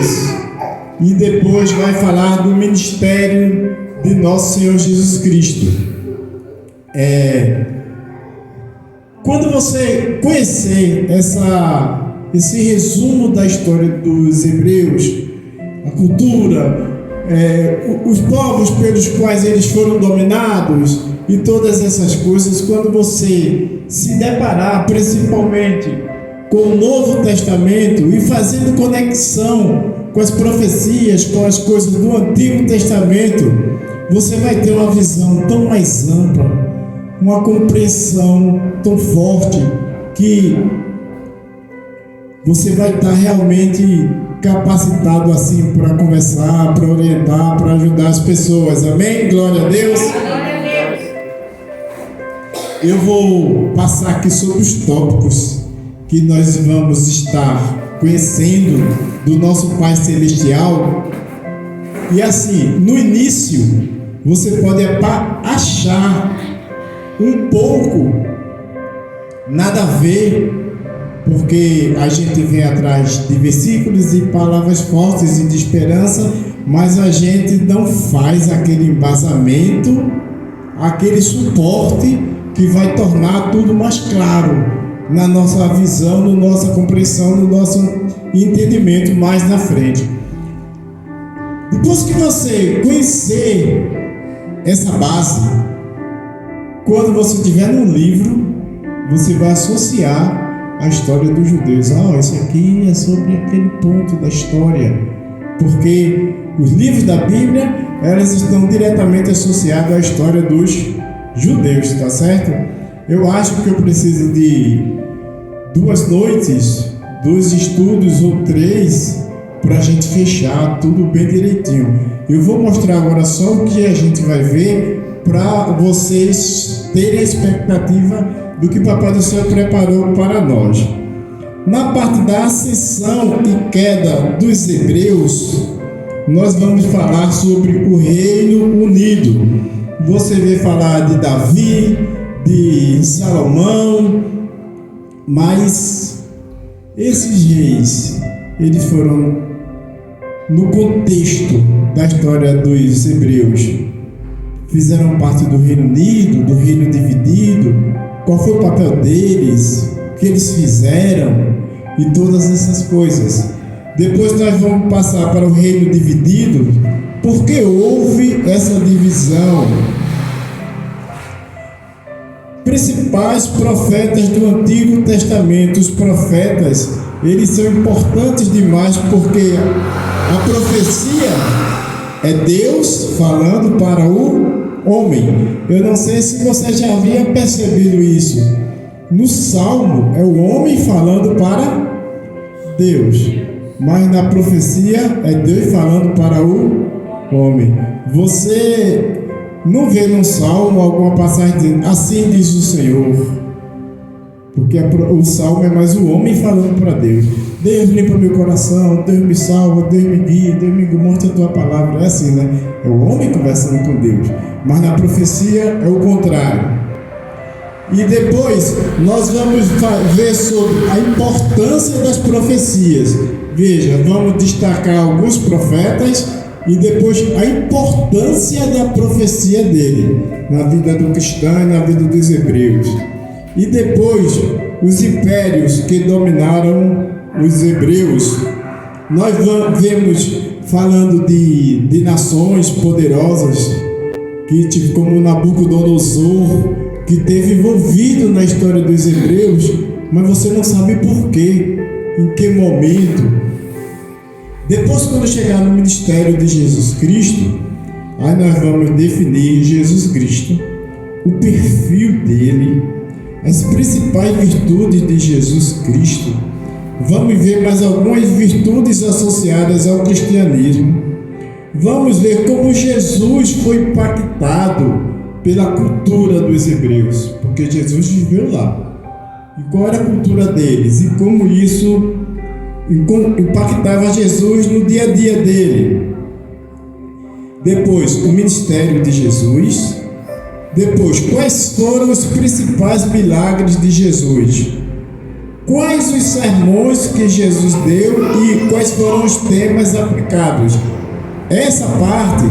Hebreus e depois vai falar do ministério de nosso Senhor Jesus Cristo. Quando você conhecer esse resumo da história dos Hebreus, a cultura, os povos pelos quais eles foram dominados e todas essas coisas, quando você se deparar principalmente com o Novo Testamento e fazendo conexão com as profecias, com as coisas do Antigo Testamento, você vai ter uma visão tão mais ampla, uma compreensão tão forte, que você vai estar realmente capacitado assim para conversar, para orientar, para ajudar as pessoas. Amém? Glória a Deus. Eu vou passar aqui sobre os tópicos que nós vamos estar conhecendo do nosso Pai Celestial. E assim, no início, você pode achar um pouco nada a ver, porque a gente vem atrás de versículos e palavras fortes e de esperança, mas a gente não faz aquele embasamento, aquele suporte que vai tornar tudo mais claro na nossa visão, na nossa compreensão, no nosso entendimento mais na frente. Depois que você conhecer essa base, quando você tiver no livro, você vai associar a história dos judeus. Isso aqui é sobre aquele ponto da história, porque os livros da Bíblia, elas estão diretamente associados à história dos judeus, tá certo? Eu acho que eu preciso de 2 noites, 2 estudos ou 3 para a gente fechar tudo bem direitinho. Eu vou mostrar agora só o que a gente vai ver para vocês terem a expectativa do que o Papai do Céu preparou para nós. Na parte da ascensão e queda dos hebreus, nós vamos falar sobre o Reino Unido. Você vê falar de Davi, de Salomão, mas esses reis, eles foram no contexto da história dos hebreus, fizeram parte do Reino Unido, do Reino Dividido. Qual foi o papel deles, o que eles fizeram e todas essas coisas. Depois nós vamos passar para o Reino Dividido, porque houve essa divisão. Principais profetas do Antigo Testamento. Os profetas, eles são importantes demais, porque a profecia é Deus falando para o homem. Eu não sei se você já havia percebido isso. No Salmo é o homem falando para Deus, mas na profecia é Deus falando para o homem. Você não vê no Salmo alguma passagem dizendo assim diz o Senhor, porque o Salmo é mais o homem falando para Deus. Deus limpa meu coração, Deus me salva, Deus me guia, Deus me mostra a tua palavra. É assim, né? É o homem conversando com Deus. Mas na profecia é o contrário. E depois nós vamos ver sobre a importância das profecias. Veja, vamos destacar alguns profetas e depois a importância da profecia dele na vida do cristão e na vida dos hebreus. E depois os impérios que dominaram os hebreus. Nós vemos falando de nações poderosas, que como Nabucodonosor, que esteve envolvido na história dos hebreus, mas você não sabe por quê, em que momento. Depois, quando chegar no ministério de Jesus Cristo, aí nós vamos definir Jesus Cristo, o perfil dele, as principais virtudes de Jesus Cristo. Vamos ver mais algumas virtudes associadas ao cristianismo. Vamos ver como Jesus foi impactado pela cultura dos hebreus, porque Jesus viveu lá. E qual era a cultura deles e como isso impactava Jesus no dia a dia dele. Depois, o ministério de Jesus. Depois, quais foram os principais milagres de Jesus? quais os sermões que Jesus deu e quais foram os temas aplicados. Essa parte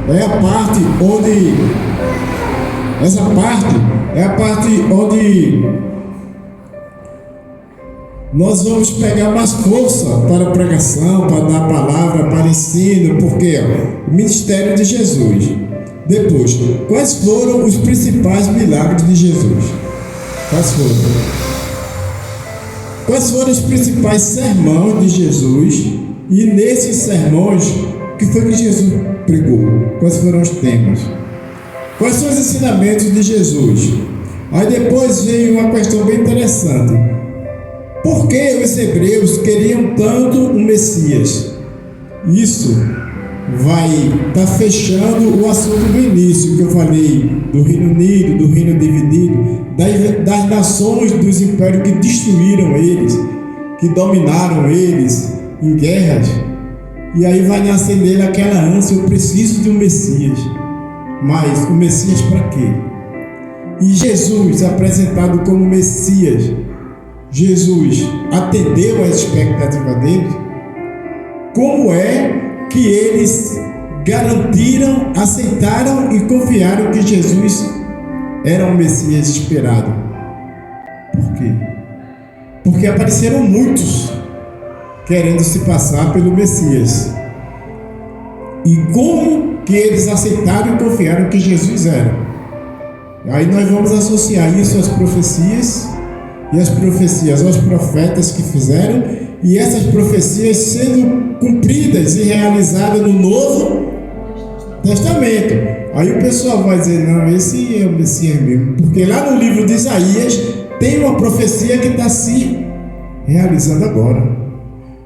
é a parte onde nós vamos pegar mais força para a pregação, para dar a palavra, para ensino, porque o ministério de Jesus. Depois, quais foram os principais milagres de Jesus? Quais foram os principais sermões de Jesus? E nesses sermões, o que foi que Jesus pregou? Quais foram os temas? Quais são os ensinamentos de Jesus? Aí depois veio uma questão bem interessante. Por que os hebreus queriam tanto um Messias? Isso vai estar fechando o assunto do início que eu falei, do Reino Unido, do reino dividido, das nações, dos impérios que destruíram eles, que dominaram eles em guerras. E aí vai nascer nele aquela ânsia: eu preciso de um Messias. Mas o Messias para quê? E Jesus, apresentado como Messias, Jesus atendeu às expectativas deles? Como é que eles garantiram, aceitaram e confiaram que Jesus era o Messias esperado? Por quê? Porque apareceram muitos querendo se passar pelo Messias. E como que eles aceitaram e confiaram que Jesus era? Aí nós vamos associar isso às profecias, e as profecias aos profetas que fizeram, e essas profecias sendo cumpridas e realizadas no Novo Testamento. Aí o pessoal vai dizer: não, esse é o Messias mesmo, porque lá no livro de Isaías tem uma profecia que está se realizando agora.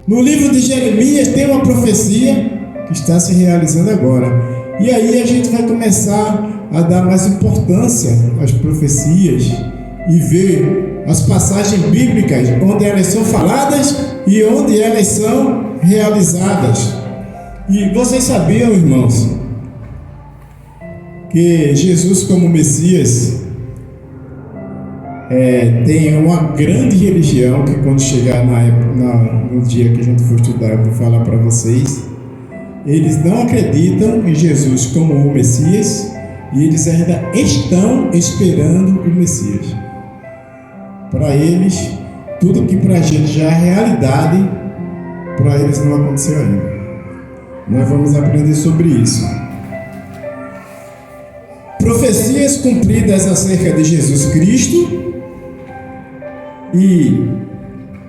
No livro de Jeremias tem uma profecia que está se realizando agora. E aí a gente vai começar a dar mais importância às profecias e ver as passagens bíblicas onde elas são faladas e onde elas são realizadas. E vocês sabiam, irmãos, que Jesus como Messias tem uma grande religião que, quando chegar no dia que a gente for estudar, eu vou falar para vocês. Eles não acreditam em Jesus como o Messias e eles ainda estão esperando o Messias. Para eles, tudo que para a gente já é realidade, para eles não aconteceu ainda. Nós vamos aprender sobre isso. Profecias cumpridas acerca de Jesus Cristo. E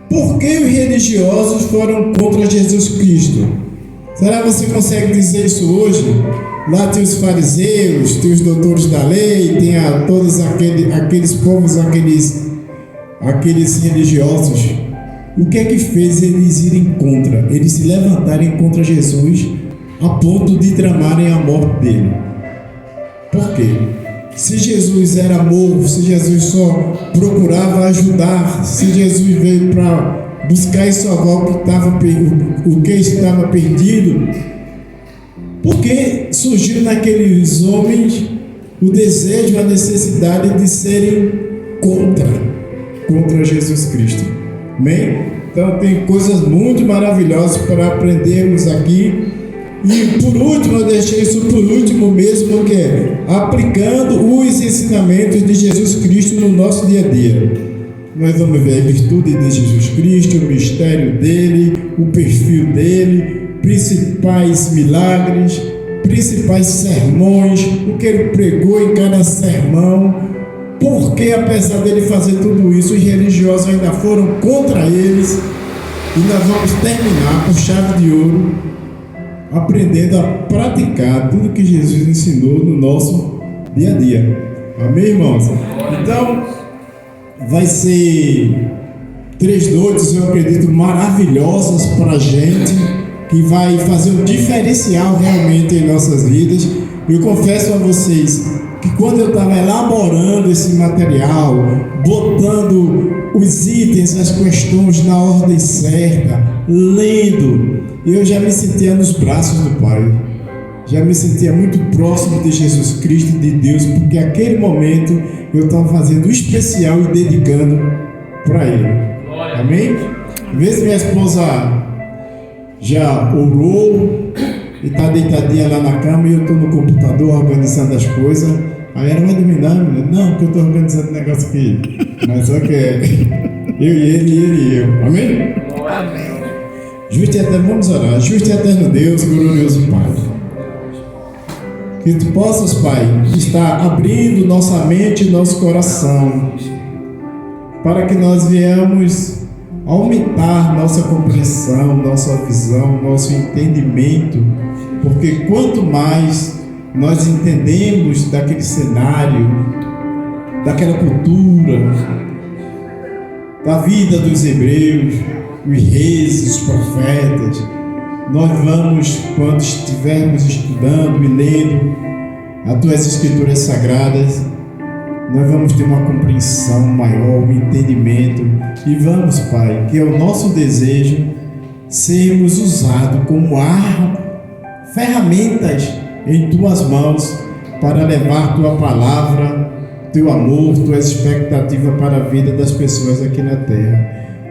por que os religiosos foram contra Jesus Cristo? Será que você consegue dizer isso hoje? Lá tem os fariseus, tem os doutores da lei, tem todos aqueles povos, aqueles religiosos. O que é que fez eles irem contra? Eles se levantarem contra Jesus a ponto de tramarem a morte dele. Por quê? Se Jesus era amor, se Jesus só procurava ajudar, se Jesus veio para buscar e salvar o que estava perdido, porque surgiu naqueles homens o desejo, a necessidade de serem contra Jesus Cristo. Amém? Então tem coisas muito maravilhosas para aprendermos aqui. E por último, eu deixei isso por último mesmo, que é aplicando os ensinamentos de Jesus Cristo no nosso dia a dia. Nós vamos ver a virtude de Jesus Cristo, o mistério dele, o perfil dele, principais milagres, principais sermões, o que ele pregou em cada sermão, porque apesar dele fazer tudo isso, os religiosos ainda foram contra eles. E nós vamos terminar com chave de ouro, aprendendo a praticar tudo que Jesus ensinou no nosso dia a dia. Amém, irmãos? Então, vai ser 3 noites, eu acredito, maravilhosas para a gente, que vai fazer um diferencial realmente em nossas vidas. Eu confesso a vocês que quando eu estava elaborando esse material, botando os itens, as questões na ordem certa, lendo, eu já me sentia nos braços do Pai. Já me sentia muito próximo de Jesus Cristo e de Deus, porque aquele momento eu estava fazendo especial e dedicando para Ele. Amém? Vê se minha esposa já orou e está deitadinha lá na cama e eu estou no computador organizando as coisas. Aí ela vai dormir, não, porque eu estou organizando negócio aqui. Mas só que é eu e ele e eu. Amém? Amém. Justo e eterno, vamos orar. Justo e eterno Deus, glorioso Pai. Que tu possas, Pai, estar abrindo nossa mente e nosso coração para que nós venhamos aumentar nossa compreensão, nossa visão, nosso entendimento, porque quanto mais nós entendemos daquele cenário, daquela cultura, da vida dos hebreus, os reis, os profetas, nós vamos, quando estivermos estudando e lendo as tuas escrituras sagradas, nós vamos ter uma compreensão maior, um entendimento, e vamos, Pai, que é o nosso desejo sermos usados como ferramentas em tuas mãos para levar tua palavra, teu amor, tuas expectativas para a vida das pessoas aqui na terra.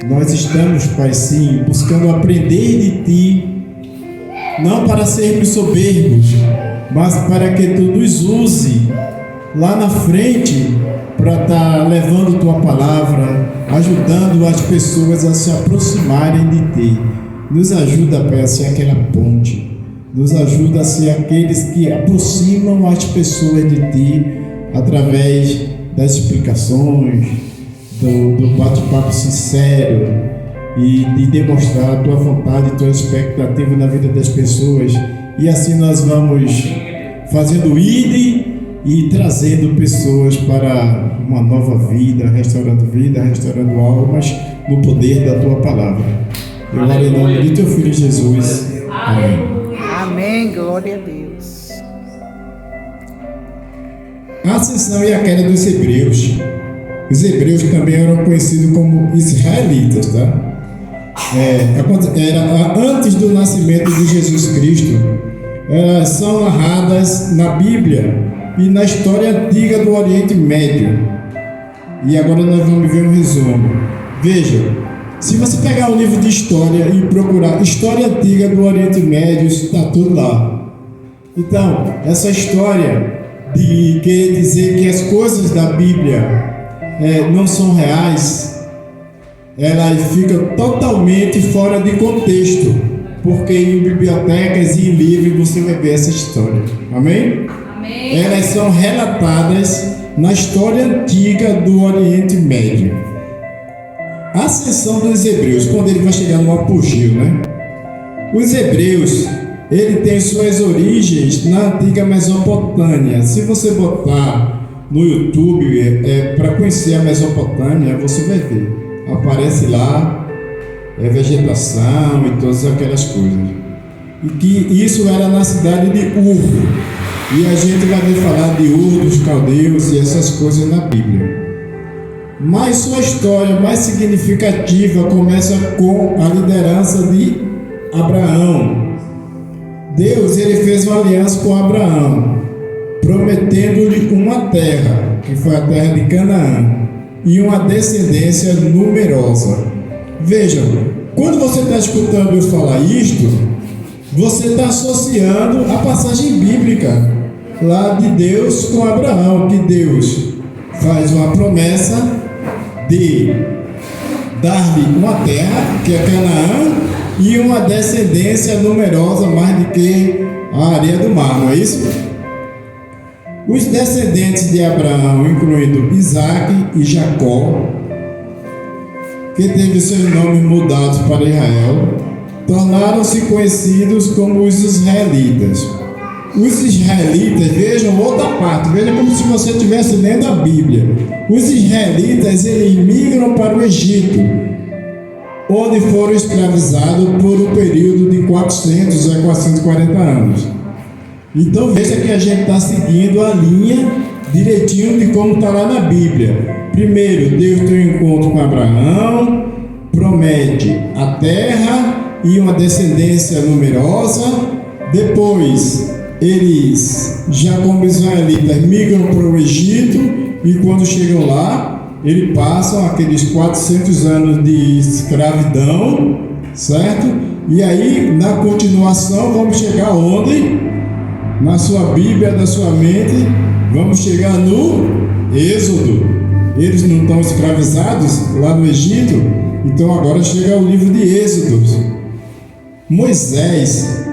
Nós estamos, Pai, sim, buscando aprender de ti, não para sermos soberbos, mas para que tu nos use lá na frente para estar levando tua palavra, ajudando as pessoas a se aproximarem de ti. Nos ajuda, Pai, a ser aquela ponte, nos ajuda a ser aqueles que aproximam as pessoas de ti através das explicações, do bate-papo sincero e de demonstrar a tua vontade e tua expectativa na vida das pessoas. E assim nós vamos fazendo e trazendo pessoas para uma nova vida, restaurando almas no poder da tua palavra. Eu oro em nome de teu Filho Jesus. Amém. Amém, glória a Deus. A ascensão e a queda dos hebreus. Os hebreus também eram conhecidos como israelitas, tá? Era antes do nascimento de Jesus Cristo. Elas são narradas na Bíblia e na história antiga do Oriente Médio. E agora nós vamos ver um resumo. Veja, se você pegar um livro de história e procurar história antiga do Oriente Médio, está tudo lá. Então, essa história de querer dizer que as coisas da Bíblia não são reais, ela fica totalmente fora de contexto, porque em bibliotecas e em livros você vai ver essa história. Amém? Amém. Elas são relatadas na história antiga do Oriente Médio. A ascensão dos hebreus, quando ele vai chegar no apogeu, né? Os hebreus, ele tem suas origens na antiga Mesopotâmia. Se você botar no YouTube para conhecer a Mesopotâmia, você vai ver. Aparece lá vegetação e todas aquelas coisas. E que isso era na cidade de Ur. E a gente vai ver falar de Ur, dos caldeus e essas coisas na Bíblia. Mas sua história mais significativa começa com a liderança de Abraão. Deus, ele fez uma aliança com Abraão, prometendo-lhe uma terra, que foi a terra de Canaã, e uma descendência numerosa. Vejam, quando você está escutando eu falar isto, você está associando a passagem bíblica lá de Deus com Abraão, que Deus faz uma promessa de dar-lhe uma terra, que é Canaã, e uma descendência numerosa, mais do que a areia do mar, não é isso? Os descendentes de Abraão, incluindo Isaac e Jacó, que teve seus nomes mudados para Israel, tornaram-se conhecidos como os israelitas. Os israelitas, vejam outra parte, vejam como se você estivesse lendo a Bíblia. Os israelitas, eles migram para o Egito, onde foram escravizados por um período de 400 a 440 anos. Então veja que a gente está seguindo a linha direitinho de como está lá na Bíblia. Primeiro, Deus tem um encontro com Abraão, promete a terra e uma descendência numerosa. Depois, eles, já como israelitas, migram para o Egito, e quando chegam lá, eles passam aqueles 400 anos de escravidão, certo? E aí, na continuação, vamos chegar onde? Na sua Bíblia, na sua mente, vamos chegar no Êxodo. Eles não estão escravizados lá no Egito, então agora chega o livro de Êxodo. Moisés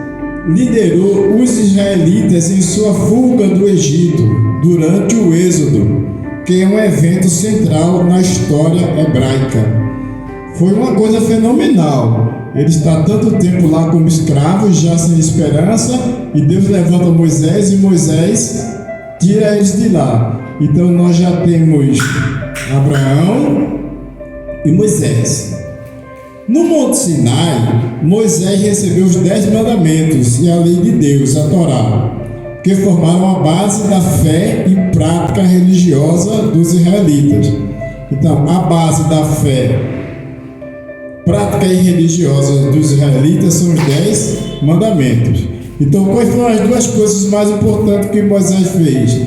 liderou os israelitas em sua fuga do Egito durante o Êxodo, que é um evento central na história hebraica. Foi uma coisa fenomenal. Ele está tanto tempo lá como escravo, já sem esperança, e Deus levanta Moisés e Moisés tira eles de lá. Então nós já temos Abraão e Moisés. No Monte Sinai, Moisés recebeu os 10 mandamentos e a lei de Deus, a Torá, que formaram a base da fé e prática religiosa dos israelitas. Então, a base da fé, prática e religiosa dos israelitas são os 10 mandamentos. Então, quais foram as duas coisas mais importantes que Moisés fez?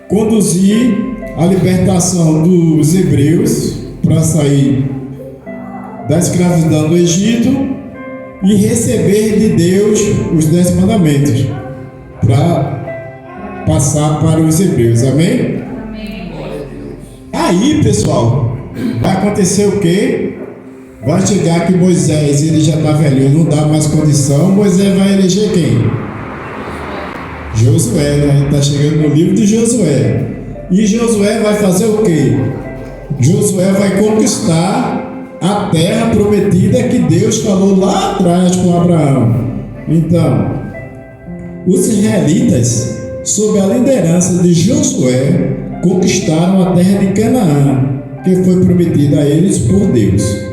Conduzir a libertação dos hebreus para sair da escravidão do Egito e receber de Deus os 10 mandamentos para passar para os hebreus. Amém? Aí, pessoal, vai acontecer o quê? Vai chegar que Moisés, ele já está velho, não dá mais condição. Moisés vai eleger quem? Josué, né? A gente está chegando no livro de Josué. E Josué vai fazer o quê? Josué vai conquistar a terra prometida que Deus falou lá atrás com Abraão. Então, os israelitas, sob a liderança de Josué, conquistaram a terra de Canaã, que foi prometida a eles por Deus.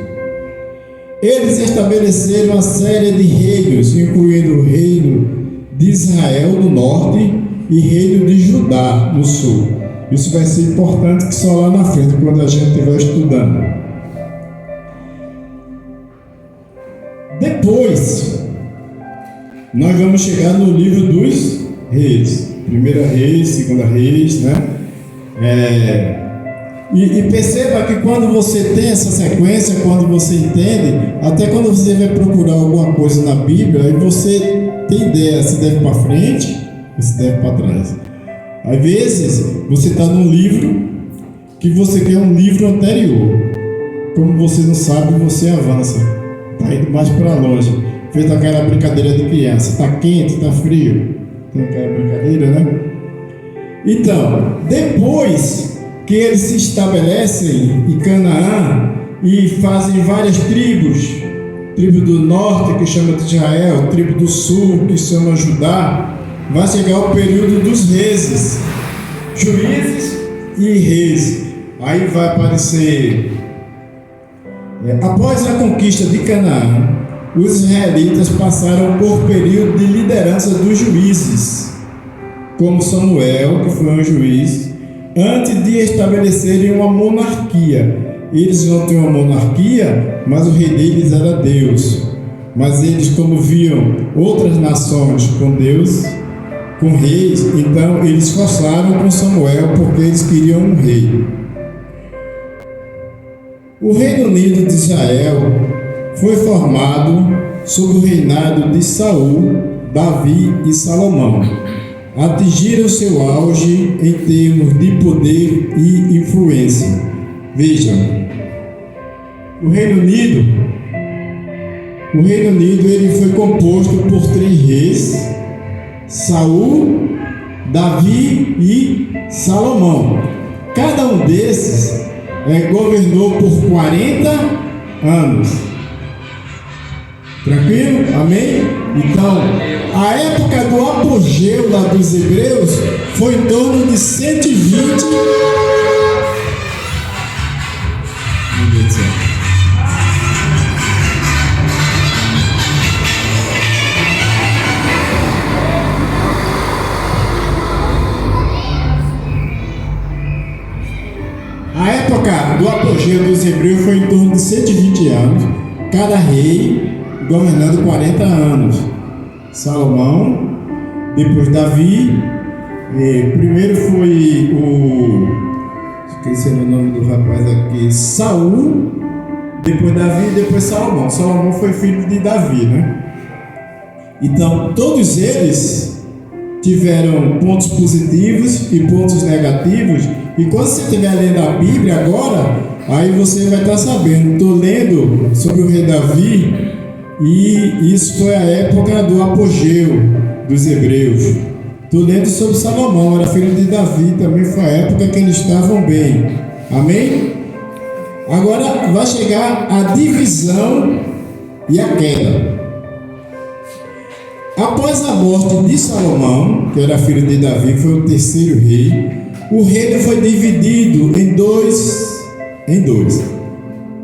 Eles estabeleceram uma série de reinos, incluindo o reino de Israel no norte e reino de Judá no sul. Isso vai ser importante que só lá na frente, quando a gente estiver estudando. Depois, nós vamos chegar no livro dos reis. Primeira Reis, Segunda Reis, né? E perceba que quando você tem essa sequência, quando você entende, até quando você vai procurar alguma coisa na Bíblia, aí você tem ideia se deve para frente ou se deve para trás. Às vezes, você está num livro que você quer um livro anterior. Como você não sabe, você avança. Está indo mais para longe. Feito aquela brincadeira de criança. Está quente, está frio. Tem aquela brincadeira, né? Então, depois que eles se estabelecem em Canaã e fazem várias tribos, tribo do norte que chama de Israel, tribo do sul que chama Judá, vai chegar o período dos reis, juízes e reis. Aí vai aparecer, após a conquista de Canaã, os israelitas passaram por período de liderança dos juízes, como Samuel, que foi um juiz, antes de estabelecerem uma monarquia. Eles não tinham uma monarquia, mas o rei deles era Deus. Mas eles, como viam outras nações com Deus, com reis, então eles forçaram com Samuel porque eles queriam um rei. O Reino Unido de Israel foi formado sob o reinado de Saul, Davi e Salomão. Atingiram seu auge em termos de poder e influência. Vejam, o Reino Unido ele foi composto por 3 reis: Saul, Davi e Salomão. Cada um desses governou por 40 anos. Tranquilo? Amém? Então, a época do apogeu lá dos hebreus foi em torno de 120. Meu Deus do céu. A época do apogeu dos hebreus foi em torno de 120 anos, cada rei governando 40 anos. Salomão, depois Davi, primeiro foi esqueci o nome do rapaz aqui, Saul, depois Davi e depois Salomão. Salomão foi filho de Davi, né? Então, todos eles tiveram pontos positivos e pontos negativos. E quando você estiver lendo a Bíblia agora, aí você vai estar sabendo. Estou lendo sobre o rei Davi e isso foi a época do apogeu dos hebreus. Estou lendo sobre Salomão, era filho de Davi, também foi a época que eles estavam bem. Amém? Agora vai chegar a divisão e a queda. Após a morte de Salomão, que era filho de Davi, foi o terceiro rei, o reino foi dividido em dois.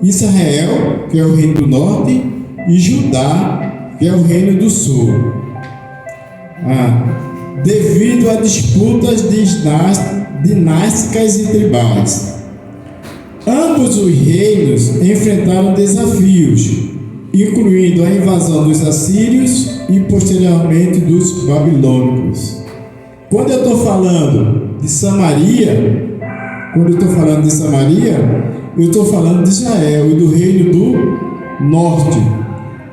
Israel, que é o reino do norte, e Judá, que é o reino do sul. Devido a disputas dinásticas e tribais. Ambos os reinos enfrentaram desafios, incluindo a invasão dos assírios e posteriormente dos babilônicos. Quando eu estou falando de Samaria, eu estou falando de Israel e do reino do norte.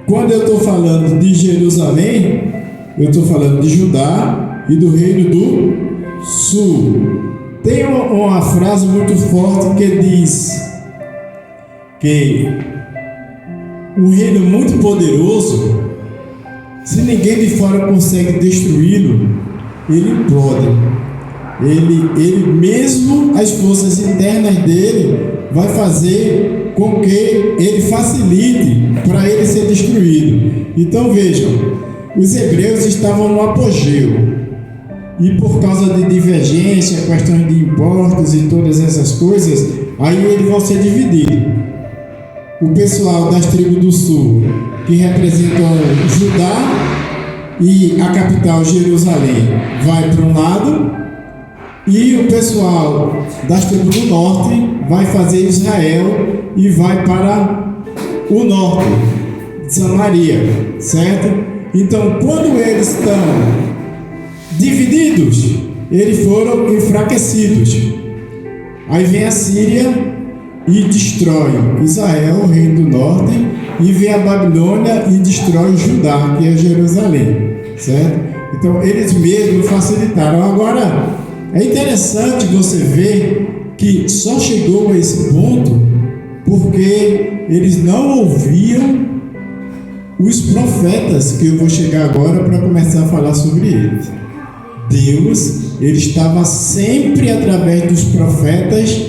Quando eu estou falando de Jerusalém, eu estou falando de Judá e do reino do sul. Tem uma frase muito forte que diz que um reino muito poderoso, se ninguém de fora consegue destruí-lo, ele implode. Ele mesmo, as forças internas dele, vai fazer com que ele facilite para ele ser destruído. Então vejam, os hebreus estavam no apogeu. E por causa de divergência, questões de impostos e todas essas coisas, aí eles vão ser divididos. O pessoal das tribos do sul, que representam Judá e a capital Jerusalém, vai para um lado, e o pessoal das tribos do norte vai fazer Israel e vai para o norte, Samaria, certo? Então, quando eles estão divididos, eles foram enfraquecidos. Aí vem a Síria e destrói Israel, o reino do norte, e vem a Babilônia e destrói Judá, que é Jerusalém, certo? Então eles mesmos facilitaram. Agora é interessante você ver que só chegou a esse ponto porque eles não ouviam os profetas, que eu vou chegar agora para começar a falar sobre eles. Deus, ele estava sempre através dos profetas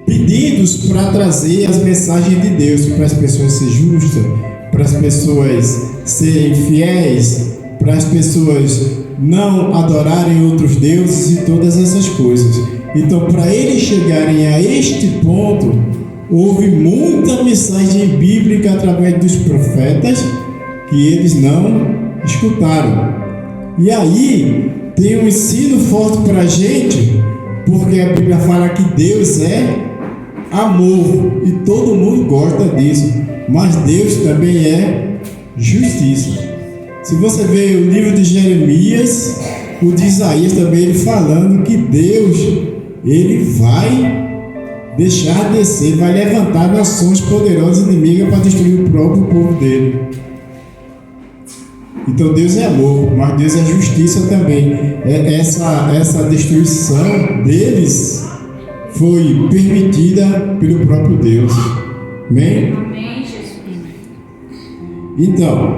pedidos para trazer as mensagens de Deus para as pessoas serem justas, para as pessoas serem fiéis, para as pessoas não adorarem outros deuses e todas essas coisas. Então, para eles chegarem a este ponto, houve muita mensagem bíblica através dos profetas que eles não escutaram. E aí tem um ensino forte para a gente, porque a Bíblia fala que Deus é amor e todo mundo gosta disso, mas Deus também é justiça. Se você ver o livro de Jeremias, o de Isaías também, ele falando que Deus, ele vai deixar descer, vai levantar nações poderosas inimigas para destruir o próprio povo dele. Então Deus é amor, mas Deus é justiça também. Essa destruição deles foi permitida pelo próprio Deus. Amém? Amém, Jesus. Então,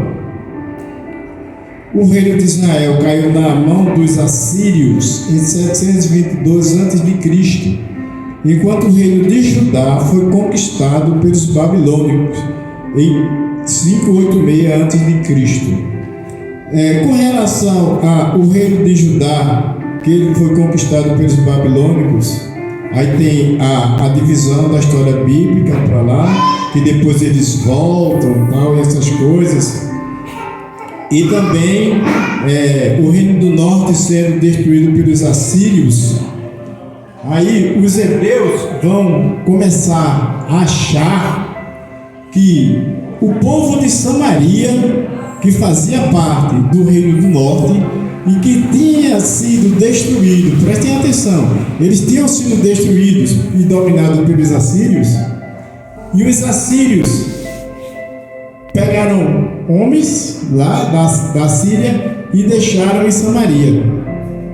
o reino de Israel caiu na mão dos assírios em 722 a.C., enquanto o reino de Judá foi conquistado pelos babilônicos em 586 a.C. Com relação ao reino de Judá, que ele foi conquistado pelos babilônicos, aí tem a divisão da história bíblica para lá, que depois eles voltam, tal, essas coisas. E também o reino do norte sendo destruído pelos assírios. Aí os hebreus vão começar a achar que o povo de Samaria, que fazia parte do reino do norte, e que tinha sido destruído. Prestem atenção, eles tinham sido destruídos e dominados pelos assírios, e os assírios pegaram homens lá da Síria e deixaram em Samaria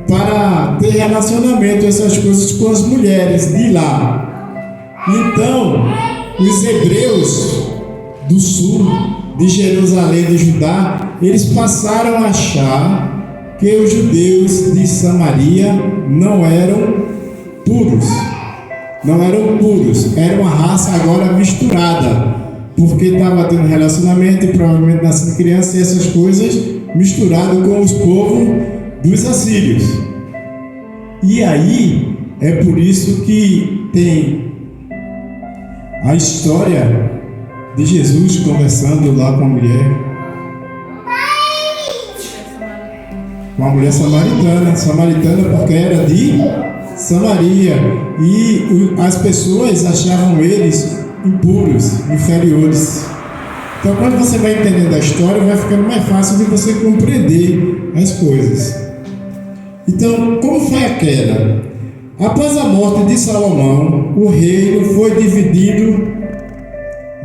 para ter relacionamento, essas coisas, com as mulheres de lá. Então os hebreus do sul de Jerusalém, de Judá, eles passaram a achar que os judeus de Samaria não eram puros, era uma raça agora misturada, porque estava tendo relacionamento e provavelmente nascendo criança e essas coisas misturado com os povos dos assírios. E aí é por isso que tem a história de Jesus conversando lá com uma mulher samaritana porque era de Samaria, e as pessoas achavam eles impuros, inferiores. Então, quando você vai entendendo a história, vai ficando mais fácil de você compreender as coisas. Então, como foi a queda? Após a morte de Salomão, o reino foi dividido.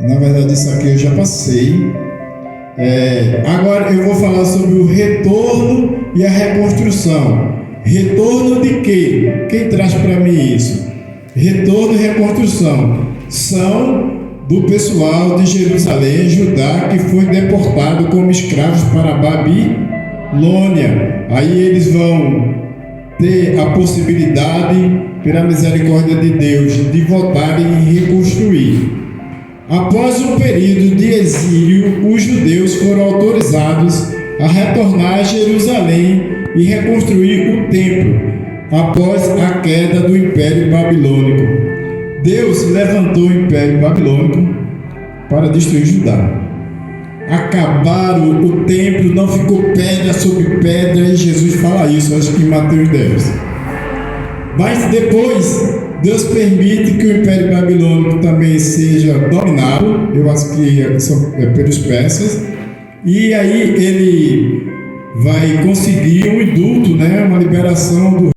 Na verdade, isso aqui eu já passei. Agora eu vou falar sobre o retorno e a reconstrução. Retorno de quê? Quem traz para mim isso? Retorno e reconstrução são do pessoal de Jerusalém, Judá, que foi deportado como escravos para a Babilônia. Aí eles vão ter a possibilidade, pela misericórdia de Deus, de voltarem e reconstruir. Após um período de exílio, os judeus foram autorizados a retornar a Jerusalém e reconstruir o templo após a queda do Império Babilônico. Deus levantou o Império Babilônico para destruir Judá. Acabaram o templo, não ficou pedra sobre pedra, e Jesus fala isso, acho que em Mateus 10. Mas depois, Deus permite que o Império Babilônico também seja dominado, eu acho que são pelos persas, e aí ele vai conseguir um indulto, uma liberação do